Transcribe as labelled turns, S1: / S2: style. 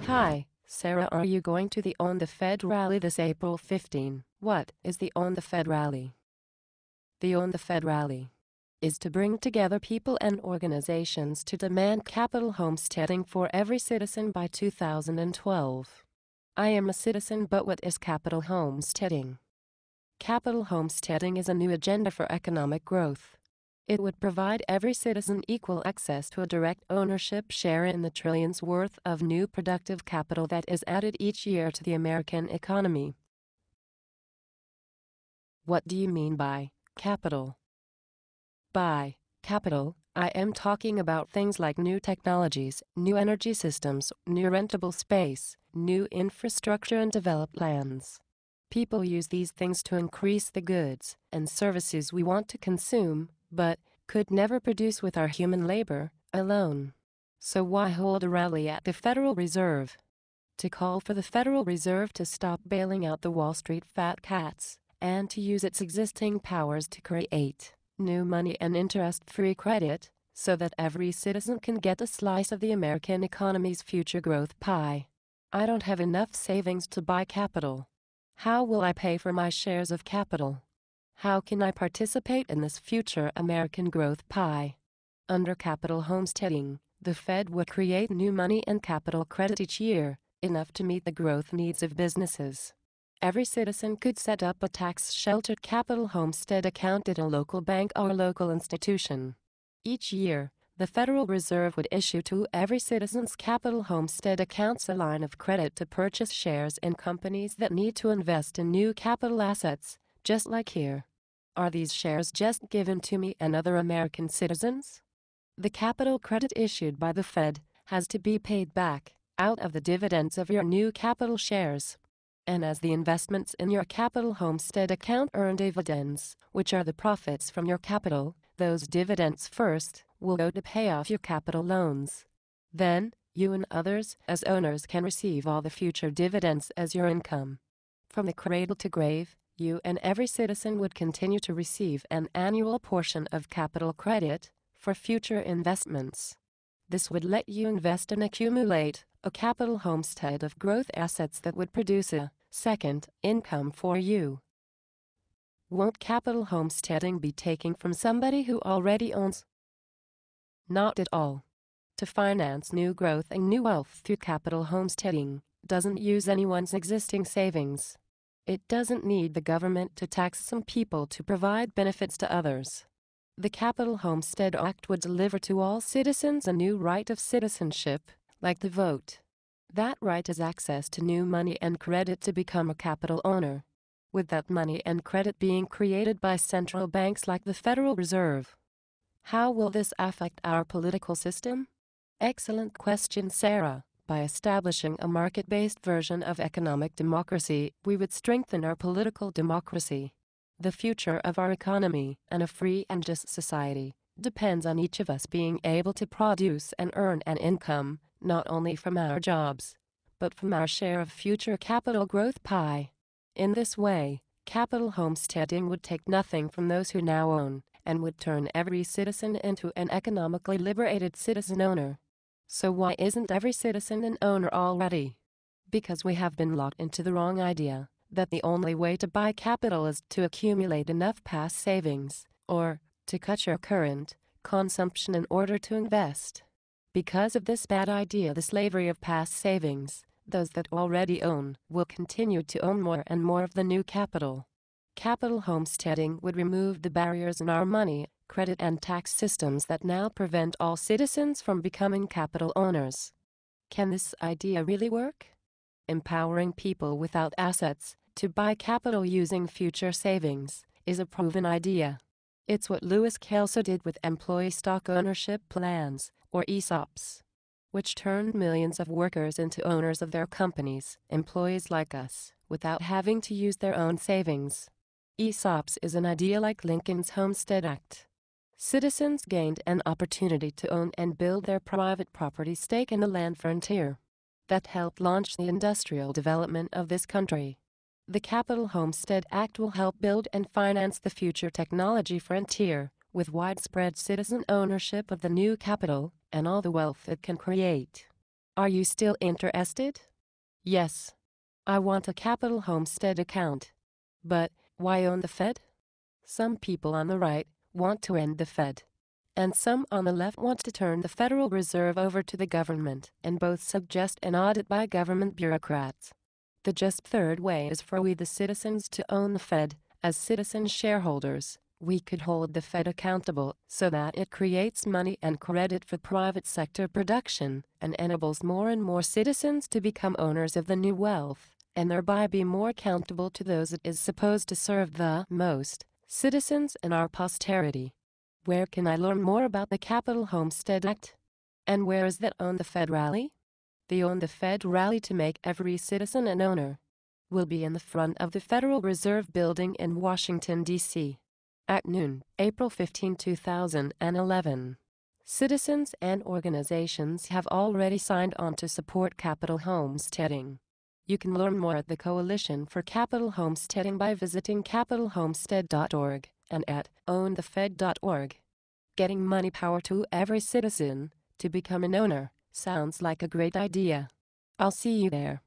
S1: Hi, Sarah. Are you going to the Own the Fed rally this April 15? What is the Own the Fed rally? The Own the Fed rally is to bring together people and organizations to demand capital homesteading for every citizen by 2012. I am a citizen, but what is capital homesteading? Capital homesteading is a new agenda for economic growth. It would provide every citizen equal access to a direct ownership share in the trillions worth of new productive capital that is added each year to the American economy. What do you mean by capital? By capital, I am talking about things like new technologies, new energy systems, new rentable space, new infrastructure and developed lands. People use these things to increase the goods and services we want to consume, but could never produce with our human labor alone. So why hold a rally at the Federal Reserve? To call for the Federal Reserve to stop bailing out the Wall Street fat cats, and to use its existing powers to create new money and interest-free credit, so that every citizen can get a slice of the American economy's future growth pie. I don't have enough savings to buy capital. How will I pay for my shares of capital? How can I participate in this future American growth pie? Under capital homesteading, the Fed would create new money and capital credit each year, enough to meet the growth needs of businesses. Every citizen could set up a tax-sheltered capital homestead account at a local bank or local institution. Each year, the Federal Reserve would issue to every citizen's capital homestead accounts a line of credit to purchase shares in companies that need to invest in new capital assets, just like here. Are these shares just given to me and other American citizens? The capital credit issued by the Fed has to be paid back out of the dividends of your new capital shares. And as the investments in your capital homestead account earn dividends, which are the profits from your capital, those dividends first will go to pay off your capital loans. Then, you and others as owners can receive all the future dividends as your income. From the cradle to grave, you and every citizen would continue to receive an annual portion of capital credit for future investments. This would let you invest and accumulate a capital homestead of growth assets that would produce a second income for you. Won't capital homesteading be taken from somebody who already owns? Not at all. To finance new growth and new wealth through capital homesteading doesn't use anyone's existing savings. It doesn't need the government to tax some people to provide benefits to others. The Capital Homestead Act would deliver to all citizens a new right of citizenship, like the vote. That right is access to new money and credit to become a capital owner, with that money and credit being created by central banks like the Federal Reserve. How will this affect our political system? Excellent question, Sarah. By establishing a market-based version of economic democracy, we would strengthen our political democracy. The future of our economy and a free and just society depends on each of us being able to produce and earn an income, not only from our jobs, but from our share of future capital growth pie. In this way, capital homesteading would take nothing from those who now own, and would turn every citizen into an economically liberated citizen owner. So why isn't every citizen an owner already? Because we have been locked into the wrong idea that the only way to buy capital is to accumulate enough past savings, or to cut your current consumption in order to invest. Because of this bad idea, the slavery of past savings, those that already own will continue to own more and more of the new capital. Capital homesteading would remove the barriers in our money, credit and tax systems that now prevent all citizens from becoming capital owners. Can this idea really work? Empowering people without assets to buy capital using future savings is a proven idea. It's what Lewis Kelso did with employee stock ownership plans, or ESOPs, which turned millions of workers into owners of their companies, employees like us, without having to use their own savings. ESOPs is an idea like Lincoln's Homestead Act. Citizens gained an opportunity to own and build their private property stake in the land frontier. That helped launch the industrial development of this country. The Capital Homestead Act will help build and finance the future technology frontier, with widespread citizen ownership of the new capital and all the wealth it can create. Are you still interested? Yes. I want a capital homestead account. But why own the Fed? Some people on the right want to end the Fed. And some on the left want to turn the Federal Reserve over to the government, and both suggest an audit by government bureaucrats. The just third way is for we the citizens to own the Fed. As citizen shareholders, we could hold the Fed accountable so that it creates money and credit for private sector production and enables more and more citizens to become owners of the new wealth, and thereby be more accountable to those it is supposed to serve the most, citizens and our posterity. Where can I learn more about the Capital Homestead Act? And where is that Own the Fed rally? The Own the Fed rally to make every citizen an owner will be in the front of the Federal Reserve Building in Washington, D.C. at noon, April 15, 2011. Citizens and organizations have already signed on to support capital homesteading. You can learn more at the Coalition for Capital Homesteading by visiting capitalhomestead.org and at ownthefed.org. Getting money power to every citizen to become an owner sounds like a great idea. I'll see you there.